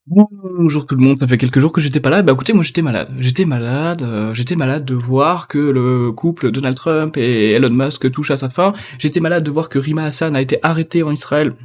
Bonjour tout le monde, ça fait quelques jours que j'étais pas là. Bah écoutez, moi j'étais malade. J'étais malade de voir que le couple Donald Trump et Elon Musk touche à sa fin. J'étais malade de voir que Rima Hassan a été arrêtée en Israël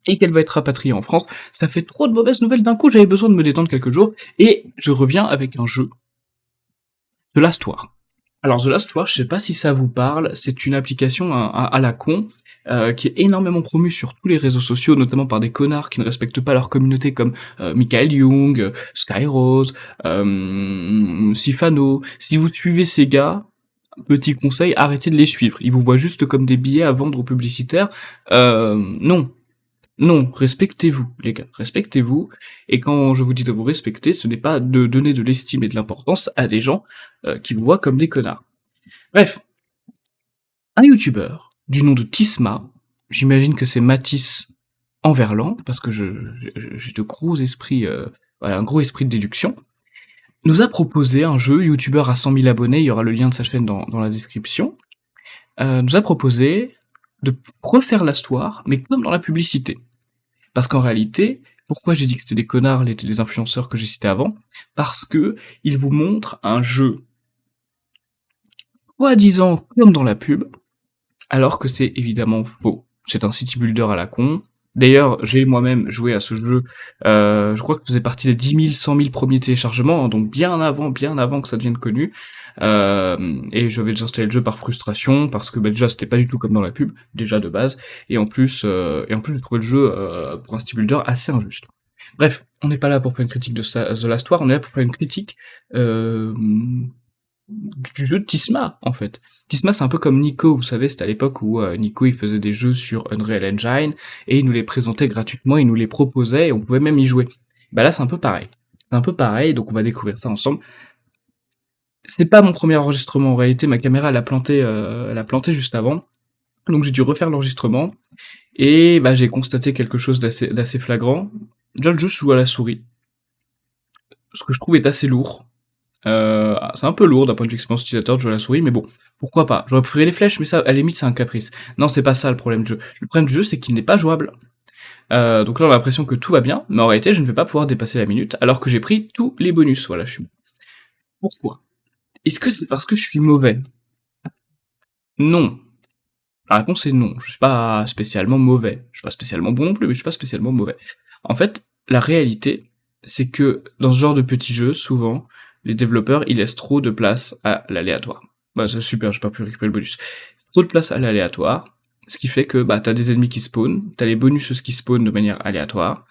et qu'elle va être rapatriée en France. Ça fait trop de mauvaises nouvelles d'un coup, j'avais besoin de me détendre quelques jours, et je reviens avec un jeu, The Last War. Alors The Last War, je sais pas si ça vous parle, c'est une application à la con, qui est énormément promue sur tous les réseaux sociaux, notamment par des connards qui ne respectent pas leur communauté comme Michael Young, Skyrose, Sifano. Si vous suivez ces gars, petit conseil, arrêtez de les suivre. Ils vous voient juste comme des billets à vendre aux publicitaires. Non. Non, respectez-vous, les gars, respectez-vous, et quand je vous dis de vous respecter, ce n'est pas de donner de l'estime et de l'importance à des gens qui vous voient comme des connards. Bref, un youtubeur du nom de Tisma, j'imagine que c'est Matisse en verlan, parce que j'ai de gros esprits, voilà, un gros esprit de déduction, nous a proposé un jeu, youtubeur à 100 000 abonnés, il y aura le lien de sa chaîne dans la description, nous a proposé de refaire l'histoire, mais comme dans la publicité. Parce qu'en réalité, pourquoi j'ai dit que c'était des connards, les influenceurs que j'ai cités avant? Parce que ils vous montrent un jeu, soi-disant comme dans la pub, alors que c'est évidemment faux. C'est un city builder à la con. D'ailleurs, j'ai moi-même joué à ce jeu, je crois que ça faisait partie des 10 000, 100 000 premiers téléchargements, hein, donc bien avant que ça devienne connu. Et je vais désinstaller le jeu par frustration, parce que bah, déjà c'était pas du tout comme dans la pub, déjà de base, et en plus j'ai trouvé le jeu pour un city builder assez injuste. Bref, on n'est pas là pour faire une critique de The Last War, on est là pour faire une critique du jeu de Tisma, en fait. Tisma, c'est un peu comme Nico, vous savez, c'était à l'époque où Nico, il faisait des jeux sur Unreal Engine, et il nous les présentait gratuitement, il nous les proposait, et on pouvait même y jouer. Bah là, c'est un peu pareil. C'est un peu pareil, donc on va découvrir ça ensemble. C'est pas mon premier enregistrement, en réalité, ma caméra, elle a planté juste avant, donc j'ai dû refaire l'enregistrement, et bah j'ai constaté quelque chose d'assez flagrant. Déjà, le jeu se joue à la souris, ce que je trouve est assez lourd. C'est un peu lourd d'un point de vue expérience utilisateur de jouer à la souris, mais bon, pourquoi pas. J'aurais préféré les flèches, mais ça, à la limite, c'est un caprice. Non, c'est pas ça le problème du jeu. Le problème du jeu, c'est qu'il n'est pas jouable. Donc là, on a l'impression que tout va bien, mais en réalité, je ne vais pas pouvoir dépasser la minute, alors que j'ai pris tous les bonus. Voilà, je suis... Pourquoi? Est-ce que c'est parce que je suis mauvais? Non. La réponse est non. Je suis pas spécialement mauvais. Je suis pas spécialement bon non plus, mais je suis pas spécialement mauvais. En fait, la réalité, c'est que dans ce genre de petits jeux, souvent, les développeurs, ils laissent trop de place à l'aléatoire. Bah, c'est super, j'ai pas pu récupérer le bonus. Trop de place à l'aléatoire, ce qui fait que, bah, t'as des ennemis qui spawnent, t'as les bonus qui spawnent de manière aléatoire,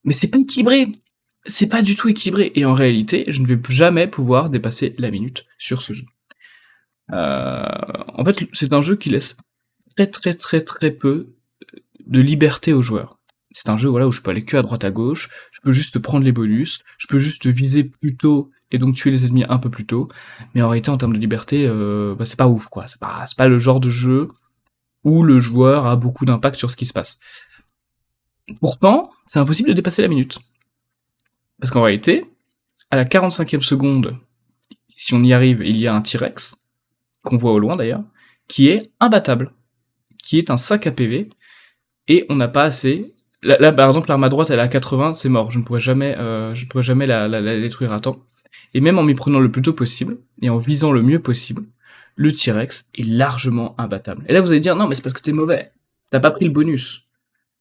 mais c'est pas équilibré! C'est pas du tout équilibré, et en réalité, je ne vais jamais pouvoir dépasser la minute sur ce jeu. En fait, c'est un jeu qui laisse très peu de liberté aux joueurs. C'est un jeu voilà, où je peux aller que à droite à gauche, je peux juste prendre les bonus, je peux juste viser plus tôt et donc tuer les ennemis un peu plus tôt, mais en réalité en termes de liberté, bah, c'est pas ouf quoi, c'est pas le genre de jeu où le joueur a beaucoup d'impact sur ce qui se passe. Pourtant, c'est impossible de dépasser la minute. Parce qu'en réalité, à la 45e seconde, si on y arrive, il y a un T-Rex, qu'on voit au loin d'ailleurs, qui est imbattable, qui est un sac à PV, et on n'a pas assez. Là, par exemple, l'arme à droite, elle est à 80, c'est mort. Je ne pourrais jamais la détruire à temps. Et même en m'y prenant le plus tôt possible, et en visant le mieux possible, le T-Rex est largement imbattable. Et là, vous allez dire, non, mais c'est parce que t'es mauvais. T'as pas pris le bonus.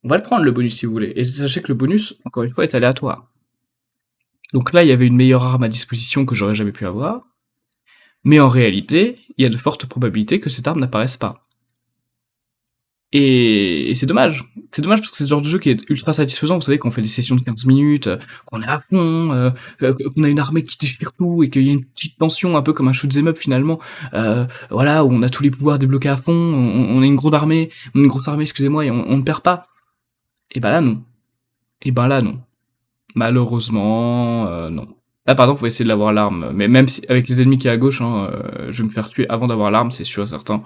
On va le prendre, le bonus, si vous voulez. Et sachez que le bonus, encore une fois, est aléatoire. Donc là, il y avait une meilleure arme à disposition que j'aurais jamais pu avoir. Mais en réalité, il y a de fortes probabilités que cette arme n'apparaisse pas. Et c'est dommage. C'est dommage parce que c'est ce genre de jeu qui est ultra satisfaisant. Vous savez, qu'on fait des sessions de 15 minutes, qu'on est à fond, qu'on a une armée qui déchire tout et qu'il y a une petite tension un peu comme un shoot'em up finalement. Voilà, où on a tous les pouvoirs débloqués à fond, on a une grosse armée, excusez-moi, et on ne perd pas. Et ben là non. Et ben là non. Malheureusement, non. Là par exemple, faut essayer de l'avoir l'arme, mais même si avec les ennemis qui est à gauche, hein, je vais me faire tuer avant d'avoir l'arme, c'est sûr et certain.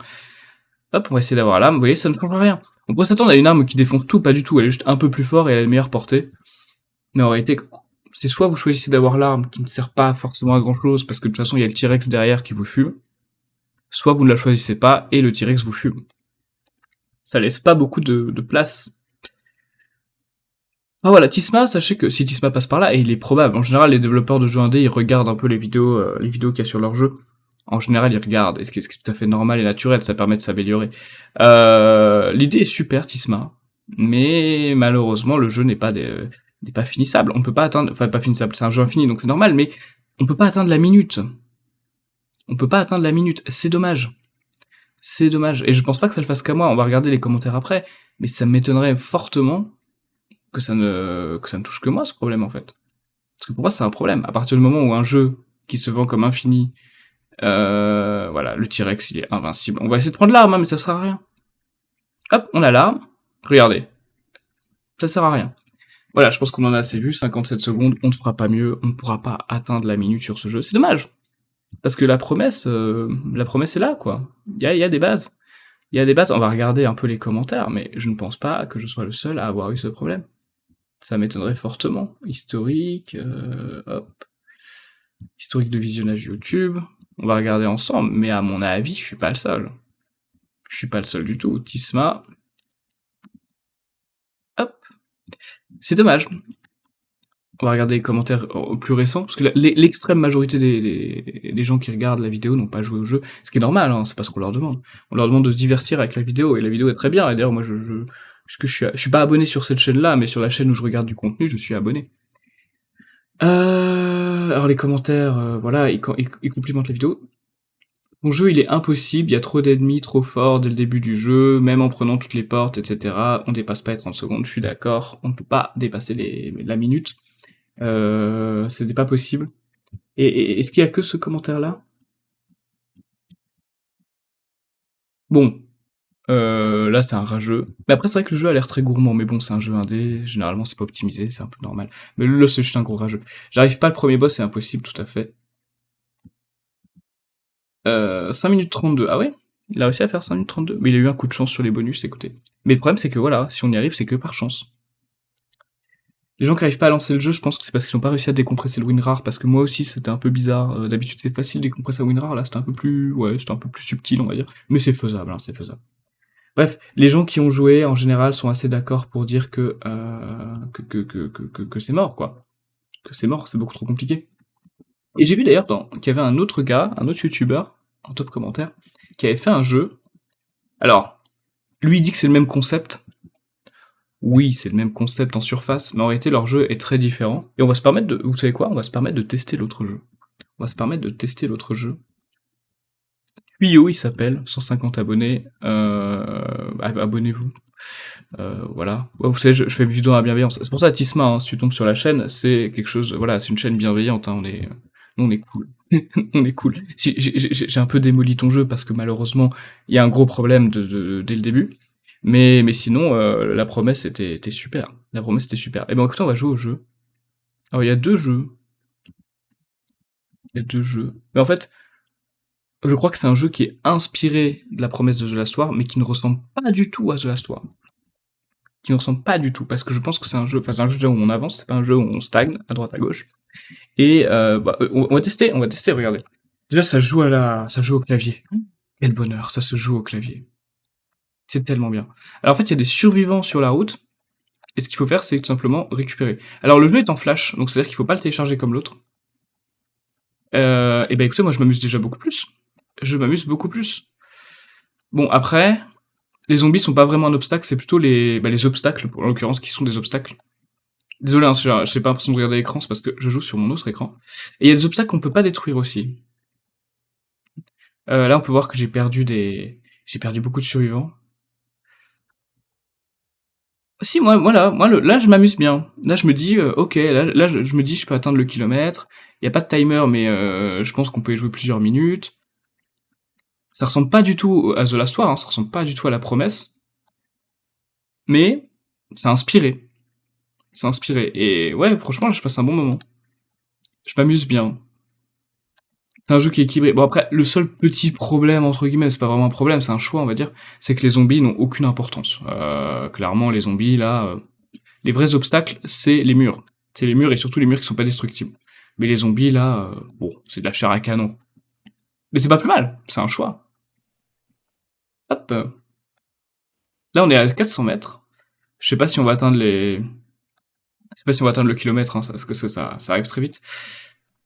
Hop, on va essayer d'avoir l'arme, vous voyez, ça ne change rien. On pourrait s'attendre à une arme qui défonce tout, pas du tout, elle est juste un peu plus forte et elle a une meilleure portée. Mais en réalité, c'est soit vous choisissez d'avoir l'arme qui ne sert pas forcément à grand chose, parce que de toute façon il y a le T-Rex derrière qui vous fume, soit vous ne la choisissez pas et le T-Rex vous fume. Ça laisse pas beaucoup de place. Ah voilà, Tisma, sachez que si Tisma passe par là, et il est probable, en général les développeurs de jeux indés, ils regardent un peu les vidéos qu'il y a sur leur jeu. En général, ils regardent, et ce qui est tout à fait normal et naturel, ça permet de s'améliorer. L'idée est super, Tisma, mais malheureusement, le jeu n'est pas finissable. On peut pas atteindre, enfin pas finissable, c'est un jeu infini, donc c'est normal, mais on peut pas atteindre la minute. On peut pas atteindre la minute, c'est dommage. C'est dommage, et je pense pas que ça le fasse qu'à moi, on va regarder les commentaires après, mais ça m'étonnerait fortement que ça ne touche que moi, ce problème, en fait. Parce que pour moi, c'est un problème. À partir du moment où un jeu qui se vend comme infini, voilà, le T-Rex, il est invincible. On va essayer de prendre l'arme, hein, mais ça sert à rien. Hop, on a l'arme. Regardez. Ça sert à rien. Voilà, je pense qu'on en a assez vu. 57 secondes, on ne fera pas mieux. On ne pourra pas atteindre la minute sur ce jeu. C'est dommage. Parce que la promesse est là, quoi. Il y a des bases. Il y a des bases. On va regarder un peu les commentaires, mais je ne pense pas que je sois le seul à avoir eu ce problème. Ça m'étonnerait fortement. Historique, hop. Historique de visionnage YouTube. On va regarder ensemble, mais à mon avis, je suis pas le seul. Je suis pas le seul du tout. Tisma. Hop. C'est dommage. On va regarder les commentaires plus récents, parce que l'extrême majorité des gens qui regardent la vidéo n'ont pas joué au jeu, ce qui est normal, hein, c'est pas ce qu'on leur demande. On leur demande de se divertir avec la vidéo, et la vidéo est très bien, et d'ailleurs moi parce que je suis pas abonné sur cette chaîne-là, mais sur la chaîne où je regarde du contenu, je suis abonné. Alors les commentaires, voilà, ils complimentent la vidéo. Mon jeu il est impossible, il y a trop d'ennemis trop forts dès le début du jeu, même en prenant toutes les portes, etc. On dépasse pas les 30 secondes, je suis d'accord, on ne peut pas dépasser la minute. C'était pas possible. Et est-ce qu'il y a que ce commentaire-là? Bon, là c'est un rageux. Mais après c'est vrai que le jeu a l'air très gourmand, mais bon c'est un jeu indé, généralement c'est pas optimisé, c'est un peu normal. Mais là c'est juste un gros rageux. J'arrive pas, le premier boss c'est impossible, tout à fait. 5 minutes 32, ah ouais? Il a réussi à faire 5 minutes 32, mais il a eu un coup de chance sur les bonus, écoutez. Mais le problème c'est que voilà, si on y arrive c'est que par chance. Les gens qui arrivent pas à lancer le jeu, je pense que c'est parce qu'ils ont pas réussi à décompresser le WinRAR, parce que moi aussi c'était un peu bizarre. D'habitude c'est facile de décompresser un WinRAR, là c'était un peu plus, ouais, c'était un peu plus subtil on va dire, mais c'est faisable, hein, c'est faisable. Bref, les gens qui ont joué en général sont assez d'accord pour dire que c'est mort quoi, que c'est mort, c'est beaucoup trop compliqué. Et j'ai vu d'ailleurs qu'il y avait un autre gars, un autre youtubeur, en top commentaire, qui avait fait un jeu. Alors, lui il dit que c'est le même concept. Oui, c'est le même concept en surface, mais en réalité leur jeu est très différent. Et on va se permettre de, vous savez quoi, on va se permettre de tester l'autre jeu. On va se permettre de tester l'autre jeu. Tuyau, il s'appelle, 150 abonnés. Abonnez-vous. Voilà. Ouais, vous savez, je fais mes vidéos à la bienveillance. C'est pour ça, Tisma, hein, si tu tombes sur la chaîne, c'est quelque chose, voilà, c'est une chaîne bienveillante, hein, on est cool. On est cool. Si, j'ai un peu démoli ton jeu parce que malheureusement, il y a un gros problème dès le début. Mais sinon, la promesse était super. La promesse était super. Et ben écoutez, on va jouer au jeu. Alors il y a deux jeux. Il y a deux jeux. Mais en fait, je crois que c'est un jeu qui est inspiré de la promesse de The Last War, mais qui ne ressemble pas du tout à The Last War. Qui ne ressemble pas du tout, parce que je pense que c'est un jeu, enfin c'est un jeu où on avance, c'est pas un jeu où on stagne à droite à gauche. Et on va tester, regardez. Déjà ça joue au clavier. Quel bonheur, ça se joue au clavier. C'est tellement bien. Alors en fait, il y a des survivants sur la route, et ce qu'il faut faire, c'est tout simplement récupérer. Alors le jeu est en flash, donc c'est-à-dire qu'il faut pas le télécharger comme l'autre. Et ben écoutez, moi je m'amuse déjà beaucoup plus. Je m'amuse beaucoup plus. Bon, après, les zombies sont pas vraiment un obstacle, c'est plutôt les obstacles, en l'occurrence, qui sont des obstacles. Désolé, hein, j'ai pas l'impression de regarder l'écran, c'est parce que je joue sur mon autre écran. Et il y a des obstacles qu'on peut pas détruire aussi. Là, on peut voir que j'ai perdu beaucoup de survivants. Si, là, je m'amuse bien. Là, je me dis, ok, là je me dis, je peux atteindre le kilomètre. Il y a pas de timer, mais je pense qu'on peut y jouer plusieurs minutes. Ça ressemble pas du tout à The Last War, hein, ça ressemble pas du tout à la promesse. Mais, c'est inspiré. C'est inspiré. Et ouais, franchement, je passe un bon moment. Je m'amuse bien. C'est un jeu qui est équilibré. Bon après, le seul petit problème, entre guillemets, c'est pas vraiment un problème, c'est un choix, on va dire, c'est que les zombies n'ont aucune importance. Clairement, les zombies, là, les vrais obstacles, c'est les murs. C'est les murs, et surtout les murs qui sont pas destructibles. Mais les zombies, là, bon, c'est de la chair à canon. Mais c'est pas plus mal, c'est un choix. Hop. Là, on est à 400 mètres. Je sais pas si on va atteindre les... Je sais pas si on va atteindre le kilomètre, hein, parce que ça arrive très vite.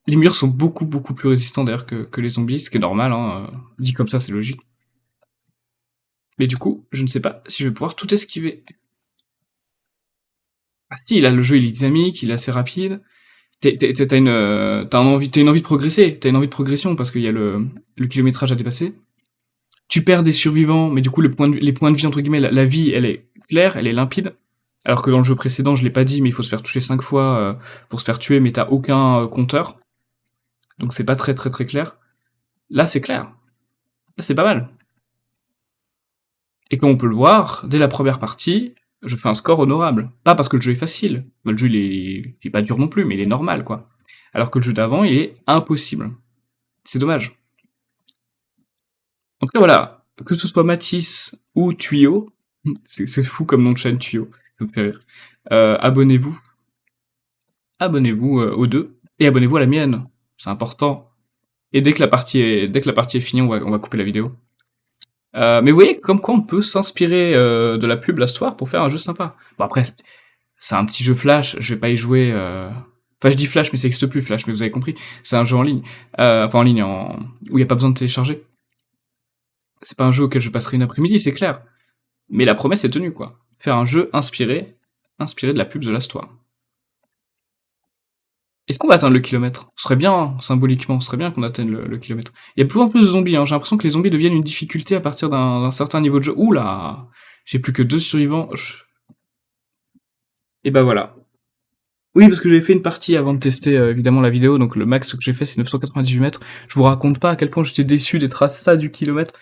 Les murs sont beaucoup plus résistants d'ailleurs que les zombies, ce qui est normal, hein. Dit comme ça, c'est logique. Mais du coup, je ne sais pas si je vais pouvoir tout esquiver. Ah si, là, le jeu il est dynamique, il est assez rapide. T'as une envie de progresser, t'as une envie de progression parce qu'il y a le kilométrage à dépasser. Tu perds des survivants, mais du coup les points de vie entre guillemets, la vie elle est claire, elle est limpide. Alors que dans le jeu précédent, je l'ai pas dit, mais il faut se faire toucher 5 fois pour se faire tuer, mais t'as aucun compteur. Donc c'est pas très clair. Là c'est clair. Là c'est pas mal. Et comme on peut le voir, dès la première partie, je fais un score honorable. Pas parce que le jeu est facile. Le jeu il est pas dur non plus, mais il est normal quoi. Alors que le jeu d'avant, il est impossible. C'est dommage. En tout cas voilà, que ce soit Matisse ou Tuyau, c'est fou comme nom de chaîne Tuyau, ça me fait rire. Abonnez-vous. Abonnez-vous aux deux. Et abonnez-vous à la mienne. C'est important. Et dès que la partie est finie, on va couper la vidéo. Mais vous voyez comme quoi on peut s'inspirer de la pub L'Histoire pour faire un jeu sympa. Bon après, c'est un petit jeu Flash, je vais pas y jouer... Enfin je dis Flash mais ça n'existe plus Flash, mais vous avez compris. C'est un jeu en ligne. Enfin en ligne, où il n'y a pas besoin de télécharger. C'est pas un jeu auquel je passerai une après-midi, c'est clair. Mais la promesse est tenue quoi. Faire un jeu inspiré de la pub The Last War. Est-ce qu'on va atteindre le kilomètre? Ce serait bien, hein, symboliquement, ce serait bien qu'on atteigne le kilomètre. Il y a de plus en plus de zombies, hein. J'ai l'impression que les zombies deviennent une difficulté à partir d'un certain niveau de jeu. Ouh là, j'ai plus que 2 survivants. Et bah voilà. Oui, parce que j'avais fait une partie avant de tester évidemment la vidéo, donc le max que j'ai fait c'est 998 mètres. Je vous raconte pas à quel point j'étais déçu d'être à ça du kilomètre.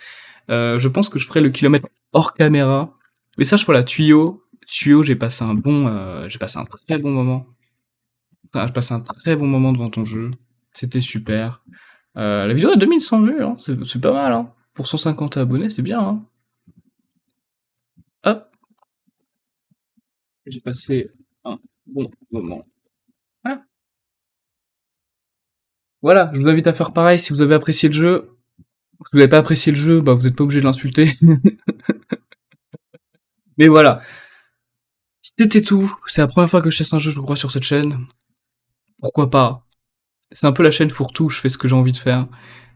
Je pense que je ferai le kilomètre hors caméra. Mais sache voilà, Tuyau, j'ai passé un très bon moment. Enfin, j'ai passé un très bon moment devant ton jeu. C'était super. La vidéo a 2100 vues, hein. C'est pas mal, hein. Pour 150 abonnés, c'est bien, hein. Hop. J'ai passé un bon moment. Voilà. Voilà, je vous invite à faire pareil si vous avez apprécié le jeu. Si vous n'avez pas apprécié le jeu, bah vous n'êtes pas obligé de l'insulter. Mais voilà. C'était tout. C'est la première fois que je teste un jeu, je crois, sur cette chaîne. Pourquoi pas? C'est un peu la chaîne fourre-tout, je fais ce que j'ai envie de faire.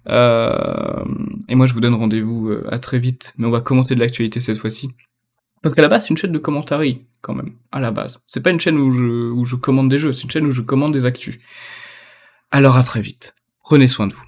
Et moi, je vous donne rendez-vous à très vite. Mais on va commenter de l'actualité cette fois-ci. Parce qu'à la base, c'est une chaîne de commentary, quand même, à la base. C'est pas une chaîne où je commande des jeux, c'est une chaîne où je commande des actus. Alors à très vite. Prenez soin de vous.